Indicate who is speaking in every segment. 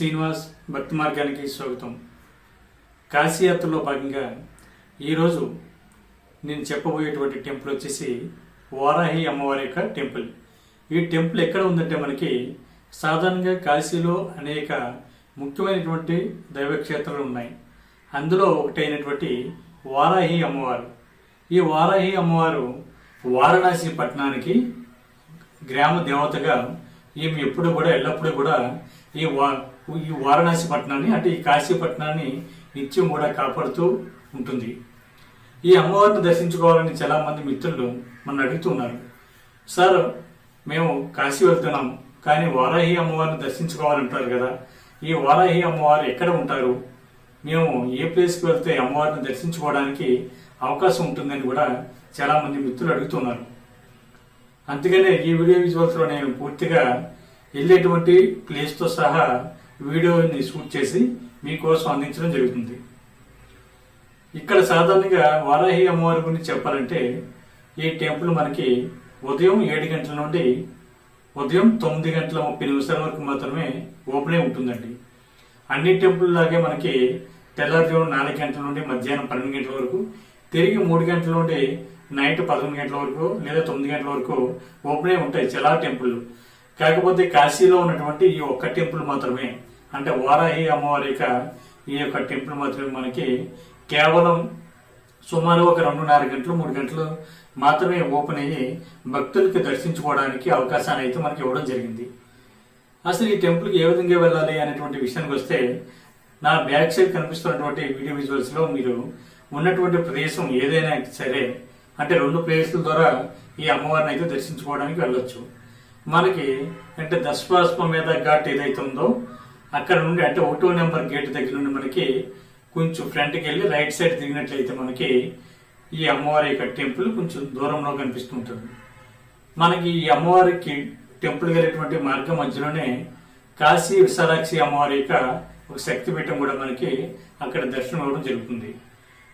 Speaker 1: శ్రీనివాస్ భక్తి మార్గానికి స్వాగతం. కాశీయాత్రలో భాగంగా ఈరోజు నేను చెప్పబోయేటువంటి టెంపుల్ వచ్చేసి వారాహి అమ్మవారి యొక్క టెంపుల్. ఈ టెంపుల్ ఎక్కడ ఉందంటే మనకి సాధారణంగా కాశీలో అనేక ముఖ్యమైనటువంటి దైవక్షేత్రాలు ఉన్నాయి. అందులో ఒకటైనటువంటి వారాహి అమ్మవారు. ఈ వారాహి అమ్మవారు వారణాసి పట్టణానికి గ్రామ దేవతగా ఈమె ఎప్పుడు కూడా ఎల్లప్పుడూ కూడా ఈ వారణాసి పట్టణాన్ని అంటే ఈ కాశీ పట్టణాన్ని నిత్యం కూడా కాపాడుతూ ఉంటుంది. ఈ అమ్మవారిని దర్శించుకోవాలని చాలా మంది మిత్రులు మన అడుగుతున్నారు, సార్ మేము కాశీ వెళ్తున్నాం కానీ వారాహి అమ్మవారిని దర్శించుకోవాలంటారు కదా, ఈ వారాహి అమ్మవారు ఎక్కడ ఉంటారు, మేము ఏ ప్లేస్కి వెళ్తే అమ్మవారిని దర్శించుకోవడానికి అవకాశం ఉంటుందని కూడా చాలా మంది మిత్రులు అడుగుతున్నారు. అందుకనే ఈ వీడియో విజువల్స్లో నేను పూర్తిగా వెళ్ళేటువంటి ప్లేస్తో సహా వీడియోని షూట్ చేసి మీకోసం అందించడం జరుగుతుంది. ఇక్కడ సాధారణంగా వారాహి అమ్మవారి గురించి చెప్పాలంటే ఈ టెంపుల్ మనకి ఉదయం 7 గంటల నుండి ఉదయం 9:30 వరకు మాత్రమే ఓపెన్ అయి ఉంటుందండి. అన్ని టెంపుల్ లాగే మనకి తెల్లారుజాము 4 గంటల నుండి మధ్యాహ్నం 12 గంటల వరకు, తిరిగి 3 గంటల నుండి నైట్ 11 గంటల వరకు లేదా 9 గంటల వరకు ఓపెన్ అయి ఉంటాయి చాలా టెంపుల్. కాకపోతే కాశీలో ఉన్నటువంటి ఈ ఒక్క టెంపుల్ మాత్రమే, అంటే వారాహి అమ్మవారి యొక్క ఈ యొక్క టెంపుల్ మాత్రమే మనకి కేవలం సుమారు ఒక 2:30 గంటలు 3 గంటలు మాత్రమే ఓపెన్ అయ్యి భక్తులకి దర్శించుకోవడానికి అవకాశాన్ని అయితే మనకి ఇవ్వడం జరిగింది. అసలు ఈ టెంపుల్కి ఏ విధంగా వెళ్ళాలి అనేటువంటి విషయానికి వస్తే, నా బ్యాక్ సైడ్ కనిపిస్తున్నటువంటి వీడియో విజువల్స్లో మీరు ఉన్నటువంటి ప్రదేశం ఏదైనా సరే అంటే 2 ప్లేసుల ద్వారా ఈ అమ్మవారిని అయితే దర్శించుకోవడానికి వెళ్ళొచ్చు. మనకి అంటే దశపాశ్వమేధ ఘాట్ ఏదైతే ఉందో అక్కడ నుండి అంటే 1వ నెంబర్ గేట్ దగ్గర నుండి మనకి కొంచెం ఫ్రంట్కి వెళ్ళి రైట్ సైడ్ దిగినట్లయితే మనకి ఈ అమ్మవారి యొక్క టెంపుల్ కొంచెం దూరంలో కనిపిస్తుంటుంది. మనకి ఈ అమ్మవారికి టెంపుల్ వెళ్ళేటువంటి మార్గం మధ్యలోనే కాశీ విశాలాక్షి అమ్మవారి యొక్క ఒక శక్తిపీఠం కూడా మనకి అక్కడ దర్శనం అవ్వడం జరుగుతుంది.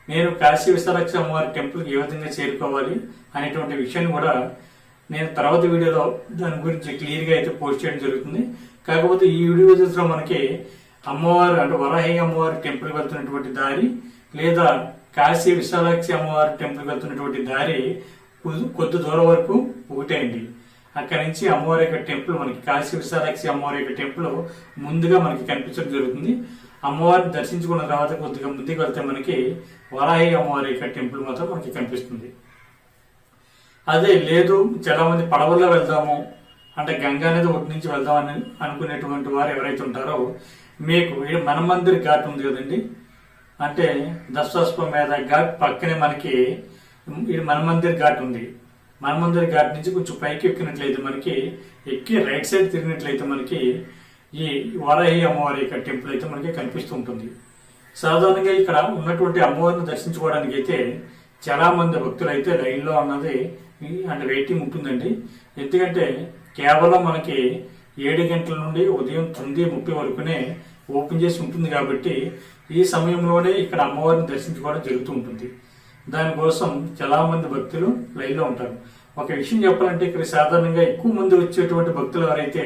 Speaker 1: నేను కాశీ విశాలాక్షి అమ్మవారి టెంపుల్కి ఏ విధంగా చేరుకోవాలి అనేటువంటి విషయాన్ని కూడా నేను తర్వాత వీడియోలో దాని గురించి క్లియర్గా అయితే పోస్ట్ చేయడం జరుగుతుంది. కాకపోతే ఈ వీడియో లో మనకి అమ్మవారు అంటే వరాహి అమ్మవారి టెంపుల్ వెళ్తున్నటువంటి దారి లేదా కాశీ విశాలాక్షి అమ్మవారి టెంపుల్ వెళ్తున్నటువంటి దారి కొద్ది దూరం వరకు ఒకటే అండి. అక్కడి నుంచి అమ్మవారి యొక్క టెంపుల్ మనకి కాశీ విశాలాక్షి అమ్మవారి యొక్క టెంపుల్ ముందుగా మనకి కనిపించడం జరుగుతుంది. అమ్మవారిని దర్శించుకున్న తర్వాత కొద్దిగా ముందుకు వెళ్తే మనకి వరాహి అమ్మవారి యొక్క టెంపుల్ మాత్రం మనకి కనిపిస్తుంది. అదే లేదు చాలా మంది పడవల్లో వెళ్దాము అంటే గంగా నది ఒడ్డు నుంచి వెళ్దామని అనుకునేటువంటి వారు ఎవరైతే ఉంటారో, మీకు మనమందిర్ ఘాట్ ఉంది కదండి, అంటే దశాశ్వమేధ ఘాట్ పక్కనే మనకి మనమందిర్ ఘాట్ ఉంది. మనమందిర్ ఘాట్ నుంచి కొంచెం పైకి ఎక్కినట్లయితే మనకి ఎక్కి రైట్ సైడ్ తిరిగినట్లయితే మనకి ఈ వారాహి అమ్మవారి యొక్క టెంపుల్ అయితే మనకి కనిపిస్తూ ఉంటుంది. సాధారణంగా ఇక్కడ ఉన్నటువంటి అమ్మవారిని దర్శించుకోవడానికి అయితే చాలా మంది భక్తులు అయితే లైన్లో అన్నది అంటే వెయిటింగ్ ఉంటుందండి. ఎందుకంటే కేవలం మనకి 7 గంటల నుండి ఉదయం 9:30 వరకునే ఓపెన్ చేసి ఉంటుంది కాబట్టి ఈ సమయంలోనే ఇక్కడ అమ్మవారిని దర్శించుకోవడం జరుగుతూ ఉంటుంది. దానికోసం చాలా మంది భక్తులు లైన్లో ఉంటారు. ఒక విషయం చెప్పాలంటే ఇక్కడ సాధారణంగా ఎక్కువ మంది వచ్చేటువంటి భక్తులు ఎవరైతే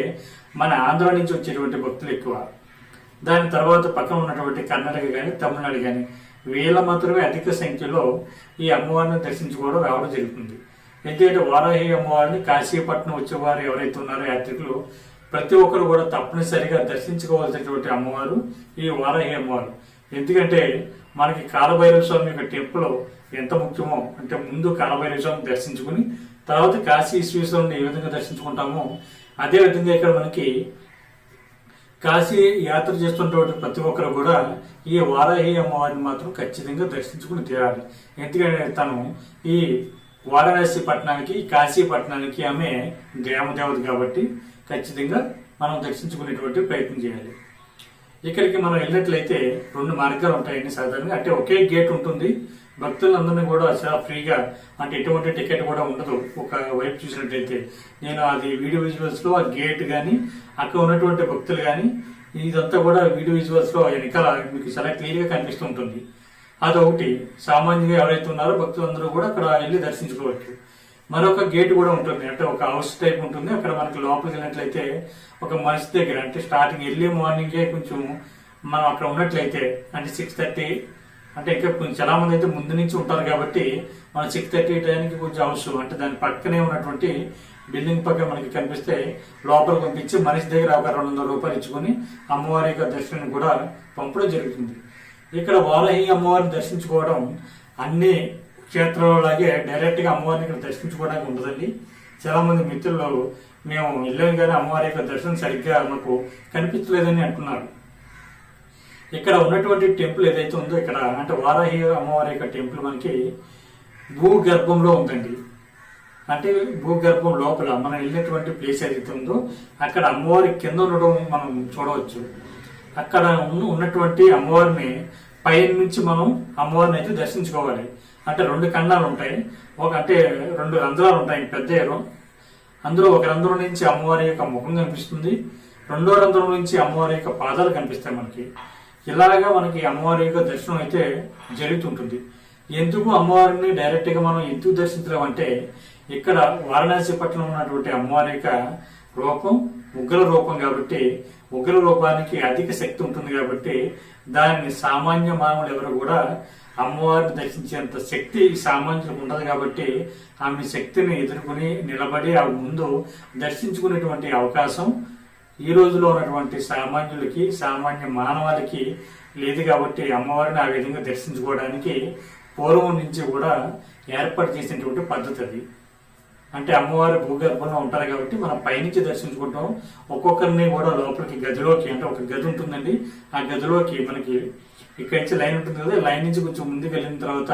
Speaker 1: మన ఆంధ్ర నుంచి వచ్చేటువంటి భక్తులు ఎక్కువ, దాని తర్వాత పక్కన ఉన్నటువంటి కర్ణాటక కానీ తమిళనాడు కానీ వీళ్ళ మాత్రమే అధిక సంఖ్యలో ఈ అమ్మవారిని దర్శించుకోవడం రావడం జరుగుతుంది. ఎందుకంటే వారాహి అమ్మవారిని కాశీపట్నం వచ్చేవారు ఎవరైతే ఉన్నారో యాత్రికులు ప్రతి ఒక్కరు కూడా తప్పనిసరిగా దర్శించుకోవాల్సినటువంటి అమ్మవారు ఈ వారాహి అమ్మవారు. ఎందుకంటే మనకి కాలభైరవ స్వామి యొక్క టెంపుల్ ఎంత ముఖ్యమో అంటే ముందు కాలభైరవ స్వామిని దర్శించుకుని తర్వాత కాశీ ఈశ్వరుని ఏ విధంగా దర్శించుకుంటామో అదే విధంగా ఇక్కడ మనకి కాశీ యాత్ర చేస్తున్నటువంటి ప్రతి ఒక్కరు కూడా ఈ వారాహి అమ్మవారిని మాత్రం ఖచ్చితంగా దర్శించుకుని తీరాలి. ఎందుకంటే తను ఈ వారణాసి పట్టణానికి కాశీ పట్టణానికి ఆమె గ్రామదేవత కాబట్టి ఖచ్చితంగా మనం దర్శించుకునేటువంటి ప్రయత్నం చేయాలి. ఇక్కడికి మనం వెళ్ళినట్లయితే 2 మార్గాలు ఉంటాయండి సాధారణంగా. అంటే ఒకే గేట్ ఉంటుంది. భక్తులందరినీ కూడా చాలా ఫ్రీగా అంటే ఎటువంటి టికెట్ కూడా ఉండదు. ఒక వైపు చూసినట్లయితే నేను అది వీడియో విజువల్స్లో ఆ గేట్ కానీ అక్కడ ఉన్నటువంటి భక్తులు కానీ ఇదంతా కూడా వీడియో విజువల్స్లో వెనకాల మీకు చాలా క్లియర్గా కనిపిస్తూ ఉంటుంది. అదొకటి. సామాన్యంగా ఎవరైతే ఉన్నారో భక్తులందరూ కూడా అక్కడ వెళ్ళి దర్శించుకోవచ్చు. మరొక గేట్ కూడా ఉంటుంది, అంటే ఒక హౌస్ టైప్ ఉంటుంది. అక్కడ మనకి లోపలికి వెళ్ళినట్లయితే ఒక మనిషి దగ్గర, అంటే స్టార్టింగ్ ఎర్లీ మార్నింగే కొంచెం మనం అక్కడ ఉన్నట్లయితే, అంటే 6:30, అంటే ఇంకా కొంచెం చాలా మంది అయితే ముందు నుంచి ఉంటారు కాబట్టి మనం 6:30 టైంకి కొంచెం హౌస్, అంటే దాని పక్కనే ఉన్నటువంటి బిల్డింగ్ పక్కన మనకి కనిపిస్తే లోపల పంపించి మనిషి దగ్గర ఒక 200 రూపాయలు ఇచ్చుకొని అమ్మవారి యొక్క దర్శనం కూడా పంపడం జరుగుతుంది. ఇక్కడ వారాహి అమ్మవారిని దర్శించుకోవడం అన్ని క్షేత్రాలలాగే డైరెక్ట్ గా అమ్మవారిని ఇక్కడ దర్శించుకోవడానికి ఉండదండి. చాలా మంది మిత్రులు మేము వెళ్ళాం కానీ అమ్మవారి యొక్క దర్శనం సరిగ్గా మాకు కనిపించలేదని అంటున్నారు. ఇక్కడ ఉన్నటువంటి టెంపుల్ ఏదైతే ఉందో ఇక్కడ, అంటే వారాహి అమ్మవారి యొక్క టెంపుల్ మనకి భూగర్భంలో ఉందండి. అంటే భూగర్భం లోపల మనం వెళ్ళినటువంటి ప్లేస్ ఏదైతే ఉందో అక్కడ అమ్మవారి కింద ఉండడం మనం చూడవచ్చు. అక్కడ ఉన్నటువంటి అమ్మవారిని పైన నుంచి మనం అమ్మవారిని అయితే దర్శించుకోవాలి. అంటే 2 ఖండాలు ఉంటాయి, అంటే 2 రంధ్రాలు ఉంటాయి పెద్ద. అందులో ఒక రంధ్రం నుంచి అమ్మవారి యొక్క ముఖం కనిపిస్తుంది, రెండో రంధ్రం నుంచి అమ్మవారి యొక్క పాదాలు కనిపిస్తాయి మనకి. ఇలాగా మనకి అమ్మవారి యొక్క దర్శనం అయితే జరుగుతుంటుంది. ఎందుకు అమ్మవారిని డైరెక్ట్ గా మనం ఎందుకు దర్శించలేం అంటే, ఇక్కడ వారణాసి పట్టణంలో ఉన్నటువంటి అమ్మవారి యొక్క రూపం ఉగ్ర రూపం కాబట్టి, ఉగ్ర రూపానికి అధిక శక్తి ఉంటుంది కాబట్టి దాన్ని సామాన్య మానవులు ఎవరు కూడా అమ్మవారిని దర్శించేంత శక్తి సామాన్యులకు ఉండదు కాబట్టి ఆమె శక్తిని ఎదుర్కొని నిలబడి ఆ ముందు దర్శించుకునేటువంటి అవకాశం ఈ రోజులో ఉన్నటువంటి సామాన్యులకి, సామాన్య మానవాళికి లేదు. కాబట్టి అమ్మవారిని ఆ విధంగా దర్శించుకోవడానికి పూర్వం నుంచి కూడా ఏర్పాటు చేసినటువంటి పద్ధతి అది. అంటే అమ్మవారి భూగర్భంలో ఉంటారు కాబట్టి మనం పైనుంచి దర్శించుకుంటాం. ఒక్కొక్కరిని కూడా లోపలికి గదిలోకి, అంటే ఒక గది ఉంటుందండి, ఆ గదిలోకి మనకి ఇక్కడి నుంచి లైన్ ఉంటుంది కదా, లైన్ నుంచి కొంచెం ముందుకు వెళ్ళిన తర్వాత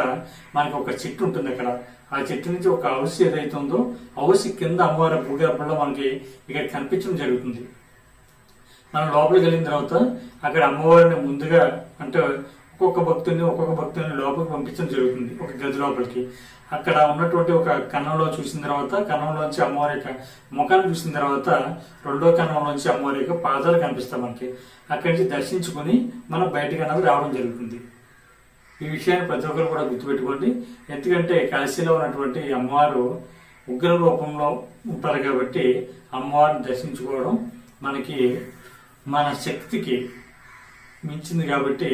Speaker 1: మనకి ఒక చెట్టు ఉంటుంది. అక్కడ ఆ చెట్టు నుంచి ఒక హౌస్ ఏదైతే ఉందో హౌస్ కింద అమ్మవారి భూగర్భంలో మనకి ఇక్కడ కనిపించడం జరుగుతుంది. మనం లోపలికి వెళ్ళిన తర్వాత అక్కడ అమ్మవారిని ముందుగా, అంటే ఒక్కొక్క భక్తుని లోపలికి పంపించడం జరుగుతుంది ఒక గది లోపలికి. అక్కడ ఉన్నటువంటి ఒక కన్నంలో చూసిన తర్వాత, కన్నంలోంచి అమ్మవారి యొక్క ముఖాన్ని చూసిన తర్వాత రెండో కన్నంలోంచి అమ్మవారి యొక్క పాదాలు కనిపిస్తాయి మనకి. అక్కడి నుంచి దర్శించుకొని మనం బయటకు అన్నది రావడం జరుగుతుంది. ఈ విషయాన్ని ప్రతి ఒక్కరు కూడా గుర్తుపెట్టుకోండి. ఎందుకంటే కాశీలో ఉన్నటువంటి అమ్మవారు ఉగ్ర రూపంలో ఉంటారు కాబట్టి అమ్మవారిని దర్శించుకోవడం మనకి మన శక్తికి మించింది కాబట్టి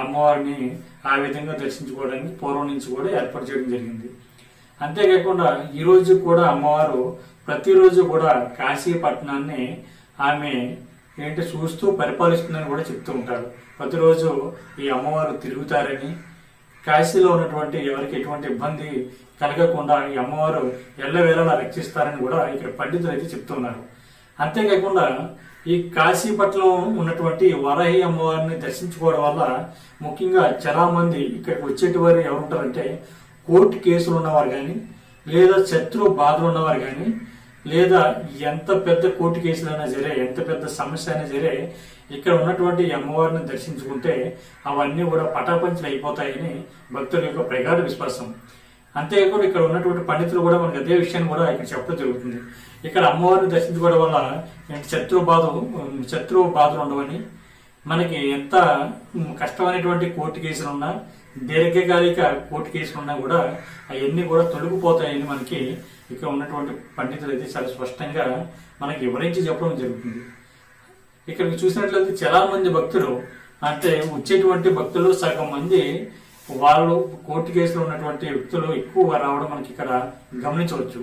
Speaker 1: అమ్మవారిని ఆ విధంగా దర్శించుకోవడానికి పూర్వం నుంచి కూడా ఏర్పాటు చేయడం జరిగింది. అంతేకాకుండా ఈరోజు కూడా అమ్మవారు ప్రతిరోజు కూడా కాశీ పట్టణాన్ని ఆమె చూస్తూ పరిపాలిస్తుందని కూడా చెప్తూ ఉంటారు. ప్రతిరోజు ఈ అమ్మవారు తిరుగుతారని, కాశీలో ఉన్నటువంటి ఎవరికి ఎటువంటి ఇబ్బంది కలగకుండా ఈ అమ్మవారు ఎల్లవేళలా రక్షిస్తారని కూడా ఇక్కడ పండితులు అయితే చెప్తున్నారు. అంతేకాకుండా ఈ కాశీపట్నం ఉన్నటువంటి వారాహి అమ్మవారిని దర్శించుకోవడం వల్ల ముఖ్యంగా చాలా మంది ఇక్కడికి వచ్చేటి వారు ఎవరుంటారంటే, కోర్టు కేసులు ఉన్నవారు కానీ, లేదా శత్రు బాధలు ఉన్నవారు కానీ, లేదా ఎంత పెద్ద కోర్టు కేసులైనా సరే, ఎంత పెద్ద సమస్య అయినా సరే ఇక్కడ ఉన్నటువంటి అమ్మవారిని దర్శించుకుంటే అవన్నీ కూడా పటాపంచలు అయిపోతాయని భక్తుల యొక్క ప్రగాఢ విశ్వాసం. అంతేకాకుండా ఇక్కడ ఉన్నటువంటి పండితులు కూడా మనకి అదే విషయాన్ని కూడా ఇక్కడ చెప్పడం జరుగుతుంది. ఇక్కడ అమ్మవారిని దర్శించుకోవడం వల్ల శత్రువు బాధలు ఉండవని, మనకి ఎంత కష్టమైనటువంటి కోర్టు కేసులు ఉన్నా, దీర్ఘకాలిక కోర్టు కేసులు ఉన్నా కూడా అవన్నీ కూడా తొలగిపోతాయని మనకి ఇక్కడ ఉన్నటువంటి పండితులు అయితే చాలా స్పష్టంగా మనకి వివరించి చెప్పడం జరుగుతుంది. ఇక్కడ చూసినట్లయితే చాలా మంది భక్తులు, అంటే వచ్చేటువంటి భక్తులు సగం మంది వాళ్ళు కోర్టు కేసులో ఉన్నటువంటి వ్యక్తులు ఎక్కువగా రావడం మనకి ఇక్కడ గమనించవచ్చు.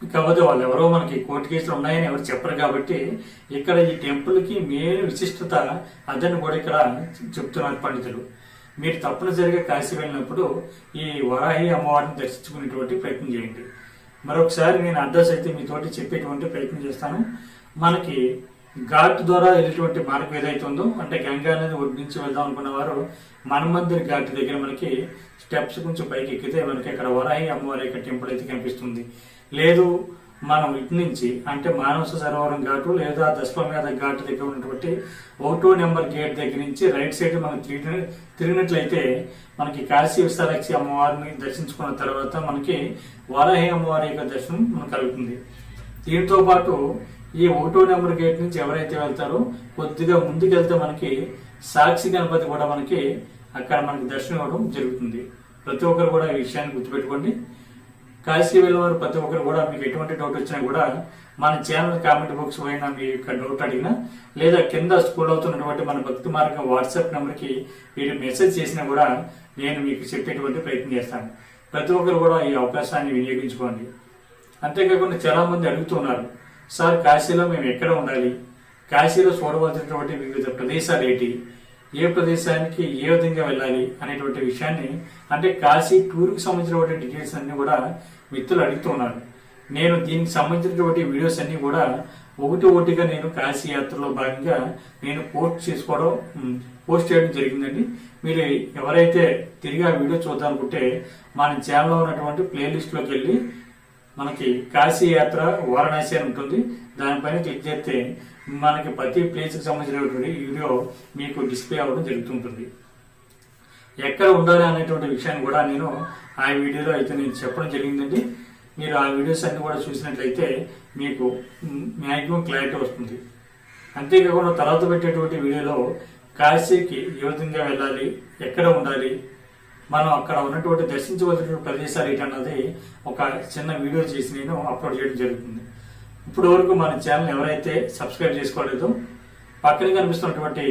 Speaker 1: కాకపోతే వాళ్ళు ఎవరో మనకి కోర్టు కేసులు ఉన్నాయని ఎవరు చెప్పరు కాబట్టి ఇక్కడ ఈ టెంపుల్కి మెయిన్ విశిష్టత అదని కూడా ఇక్కడ చెప్తున్నారు పండితులు. మీరు తప్పనిసరిగా కాశీ వెళ్ళినప్పుడు ఈ వరాహి అమ్మవారిని దర్శించుకునేటువంటి ప్రయత్నం చేయండి. మరొకసారి నేను అడ్రస్ అయితే మీతోటి చెప్పేటువంటి ప్రయత్నం చేస్తాను. మనకి ఘాట్ ద్వారా వెళ్ళేటువంటి మార్గం ఏదైతే ఉందో, అంటే గంగా నది ఒడ్డు నుంచి వెళ్దాం అనుకున్న వారు మన్మందిర్ ఘాట్ దగ్గర మనకి స్టెప్స్ కొంచెం పైకి ఎక్కితే మనకి అక్కడ వరాహి అమ్మవారి యొక్క టెంపుల్ అయితే కనిపిస్తుంది. లేదు మనం ఇటు నుంచి, అంటే మానస సరోవరం ఘాటు లేదా దశపమేధ ఘాట్ దగ్గర ఉన్నటువంటి 1వ నెంబర్ గేట్ దగ్గర నుంచి రైట్ సైడ్ మనం తిరిగినట్లయితే మనకి కాశీ విశాలాక్షి అమ్మవారిని దర్శించుకున్న తర్వాత మనకి వరాహి అమ్మవారి యొక్క దర్శనం మనకు కలుగుతుంది. దీంతో పాటు ఈ 1వ నెంబర్ గేట్ నుంచి ఎవరైతే వెళ్తారో కొద్దిగా ముందుకు వెళ్తే మనకి సాక్షి గణపతి కూడా మనకి అక్కడ మనకి దర్శనం ఇవ్వడం జరుగుతుంది. ప్రతి ఒక్కరు కూడా ఈ విషయాన్ని గుర్తుపెట్టుకోండి. కాశీ వెళ్ళేవారు ప్రతి ఒక్కరు కూడా మీకు ఎటువంటి డౌట్ వచ్చినా కూడా మన ఛానల్ కామెంట్ బాక్స్ పైన మీ యొక్క డౌట్ అడిగినా లేదా కింద స్కూల్ అవుతున్నటువంటి మన భక్తి మార్గం వాట్సాప్ నెంబర్కి మీరు మెసేజ్ చేసినా కూడా నేను మీకు చెప్పేటువంటి ప్రయత్నం చేస్తాను. ప్రతి ఒక్కరు కూడా ఈ అవకాశాన్ని వినియోగించుకోండి. అంతేకాకుండా చాలా మంది అడుగుతున్నారు, సార్ కాశీలో మేము ఎక్కడ ఉండాలి, కాశీలో చూడవలసినటువంటి వివిధ ప్రదేశాలు ఏంటి, ఏ ప్రదేశానికి ఏ విధంగా వెళ్ళాలి అనేటువంటి విషయాన్ని, అంటే కాశీ టూర్కి సంబంధించినటువంటి డీటెయిల్స్ అన్ని కూడా మిత్రులు అడుగుతున్నారు. నేను దీనికి సంబంధించినటువంటి వీడియోస్ అన్ని కూడా ఒకటిగా నేను కాశీ యాత్రలో భాగంగా నేను పోస్ట్ చేయడం జరిగిందండి. మీరు ఎవరైతే తిరిగి ఆ వీడియో చూద్దామనుకుంటే మన ఛానల్లో ఉన్నటువంటి ప్లేలిస్ట్లోకి వెళ్ళి మనకి కాశీ యాత్ర వారణాసి అని ఉంటుంది, దానిపైన క్లిక్ చేస్తే మనకి ప్రతి ప్లేస్కి సంబంధించినటువంటి వీడియో మీకు డిస్ప్లే అవ్వడం జరుగుతుంటుంది. ఎక్కడ ఉండాలి అనేటువంటి విషయాన్ని కూడా నేను ఆ వీడియోలో అయితే నేను చెప్పడం జరిగిందండి. మీరు ఆ వీడియోస్ అన్ని కూడా చూసినట్లయితే మీకు మ్యాక్సిమం క్లారిటీ వస్తుంది. అంతేకాకుండా తర్వాత పెట్టేటువంటి వీడియోలో కాశీకి ఏ విధంగా వెళ్ళాలి, ఎక్కడ ఉండాలి, మనం అక్కడ ఉన్నటువంటి దర్శించవలసిన ప్రదేశాలు ఏంటన్నది ఒక చిన్న వీడియో చేసి నేను అప్లోడ్ చేయడం జరుగుతుంది. ఇప్పుడు వరకు మన ఛానల్ ఎవరైతే సబ్స్క్రైబ్ చేసుకోలేదో పక్కన కనిపిస్తున్నటువంటి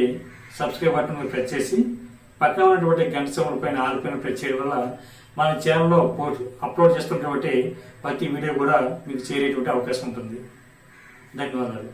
Speaker 1: సబ్స్క్రైబ్ బటన్ మీద ప్రెస్ చేసి పక్కన ఉన్నటువంటి గంట సింబల్ పైన ఆల్ పైన ప్రెస్ చేయడం వల్ల మన ఛానల్లో అప్లోడ్ చేస్తున్నటువంటి ప్రతి వీడియో కూడా మీకు చేరేటువంటి అవకాశం ఉంటుంది. ధన్యవాదాలు.